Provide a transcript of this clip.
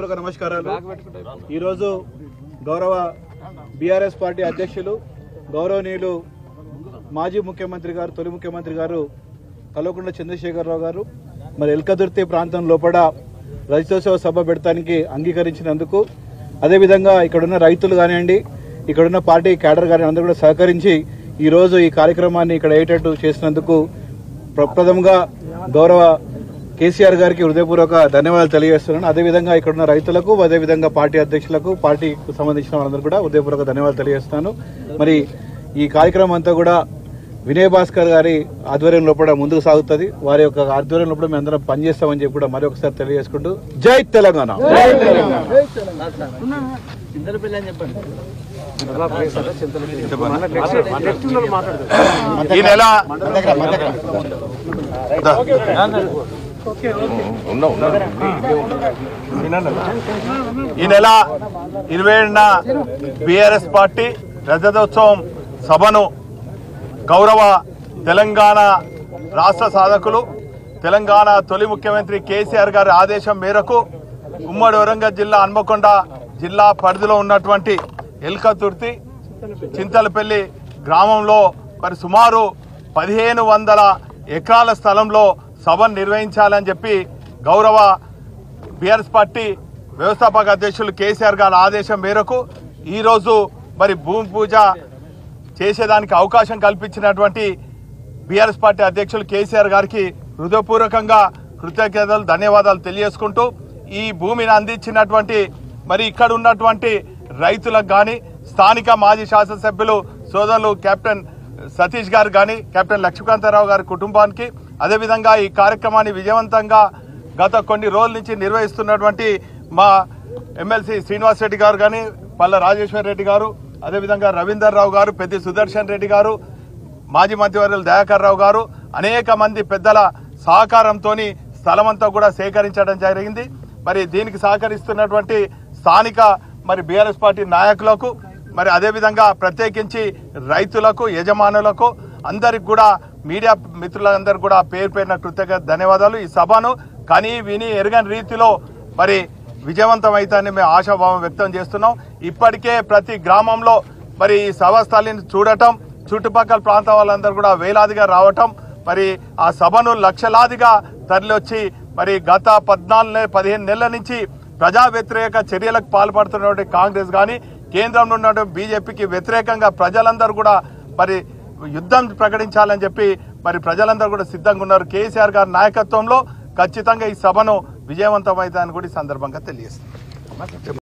నమస్కారాలు। ఈరోజు గౌరవ బీఆర్ఎస్ పార్టీ అధ్యక్షులు గౌరవనీయులు మాజీ ముఖ్యమంత్రి గారు తొలి ముఖ్యమంత్రి గారు కల్వకుంట్ల చంద్రశేఖరరావు గారు మరి ఎల్కదుర్తి ప్రాంతం లోపల రైతోత్సవ సభ పెడతానికి అంగీకరించినందుకు అదేవిధంగా ఇక్కడున్న రైతులు కానివ్వండి ఇక్కడున్న పార్టీ క్యాడర్ కానీ అందరూ కూడా సహకరించి ఈరోజు ఈ కార్యక్రమాన్ని ఇక్కడ అయ్యేటట్టు చేసినందుకు ప్రప్రథమంగా గౌరవ కేసీఆర్ గారికి హృదయపూర్వక ధన్యవాదాలు తెలియజేస్తున్నాను। అదేవిధంగా ఇక్కడున్న రైతులకు అదేవిధంగా పార్టీ అధ్యక్షులకు పార్టీకి సంబంధించిన వాళ్ళందరూ కూడా హృదయపూర్వక ధన్యవాదాలు తెలియజేస్తున్నాను। మరి ఈ కార్యక్రమం అంతా కూడా వినయ్ భాస్కర్ గారి ఆధ్వర్యంలో కూడా ముందుకు సాగుతుంది। వారి యొక్క ఆధ్వర్యంలో కూడా మేము అందరం పనిచేస్తామని చెప్పి కూడా మరొకసారి తెలియజేసుకుంటూ జై తెలంగాణ। ఈ నెల 27న బీఆర్ఎస్ పార్టీ రజతోత్సవం సభను గౌరవ తెలంగాణ రాష్ట్ర సాధకులు తెలంగాణ తొలి ముఖ్యమంత్రి కేసీఆర్ గారి ఆదేశం మేరకు ఉమ్మడి వరంగల్ జిల్లా హన్మకొండ జిల్లా పరిధిలో ఉన్నటువంటి ఎల్కతుర్తి చింతలపల్లి గ్రామంలో మరి సుమారు 1500 ఎకరాల స్థలంలో సభను నిర్వహించాలని చెప్పి గౌరవ బీఆర్ఎస్ పార్టీ వ్యవస్థాపక అధ్యక్షులు కేసీఆర్ గారి ఆదేశం మేరకు ఈరోజు మరి భూమి పూజ చేసేదానికి అవకాశం కల్పించినటువంటి బీఆర్ఎస్ పార్టీ అధ్యక్షులు కేసీఆర్ గారికి హృదయపూర్వకంగా కృతజ్ఞతలు ధన్యవాదాలు తెలియజేసుకుంటూ ఈ భూమిని అందించినటువంటి మరి ఇక్కడ ఉన్నటువంటి రైతులకు కానీ స్థానిక మాజీ శాసనసభ్యులు సోదరులు కెప్టెన్ సతీష్ గారు కానీ కెప్టెన్ లక్ష్మీకాంతారావు గారి కుటుంబానికి అదేవిధంగా ఈ కార్యక్రమాన్ని విజయవంతంగా గత కొన్ని రోజుల నుంచి నిర్వహిస్తున్నటువంటి మా ఎమ్మెల్సీ శ్రీనివాస్ రెడ్డి గారు కానీ పల్ల రాజేశ్వర్ రెడ్డి గారు అదేవిధంగా రవీందర్ రావు గారు పెద్ది సుదర్శన్ రెడ్డి గారు మాజీ మంత్రివర్యులు దయాకర్ రావు గారు అనేక మంది పెద్దల సహకారంతో స్థలమంతా కూడా సేకరించడం జరిగింది। మరి దీనికి సహకరిస్తున్నటువంటి స్థానిక మరి బీఆర్ఎస్ పార్టీ నాయకులకు మరి అదేవిధంగా ప్రత్యేకించి రైతులకు యజమానులకు అందరికి కూడా మీడియా మిత్రులందరూ కూడా పేరు పేరున కృతజ్ఞత ధన్యవాదాలు। ఈ సభను కని విని ఎరగని రీతిలో మరి విజయవంతమైతాన్ని మేము ఆశాభావం వ్యక్తం చేస్తున్నాం। ఇప్పటికే ప్రతి గ్రామంలో మరి ఈ సభా స్థలిని చూడటం చుట్టుపక్కల ప్రాంతాల వాళ్ళందరూ కూడా వేలాదిగా రావటం మరి ఆ సభను లక్షలాదిగా తరలివచ్చి మరి గత 15 నెలల నుంచి ప్రజా వ్యతిరేక చర్యలకు పాల్పడుతున్నటువంటి కాంగ్రెస్ కానీ కేంద్రంలో ఉన్నటువంటి బీజేపీకి వ్యతిరేకంగా ప్రజలందరూ కూడా మరి యుద్ధం ప్రకటించాలని చెప్పి మరి ప్రజలందరూ కూడా సిద్ధంగా ఉన్నారు। కేసీఆర్ గారి నాయకత్వంలో ఖచ్చితంగా ఈ సభను విజయవంతమైందని కూడా ఈ సందర్భంగా తెలియజేస్తారు।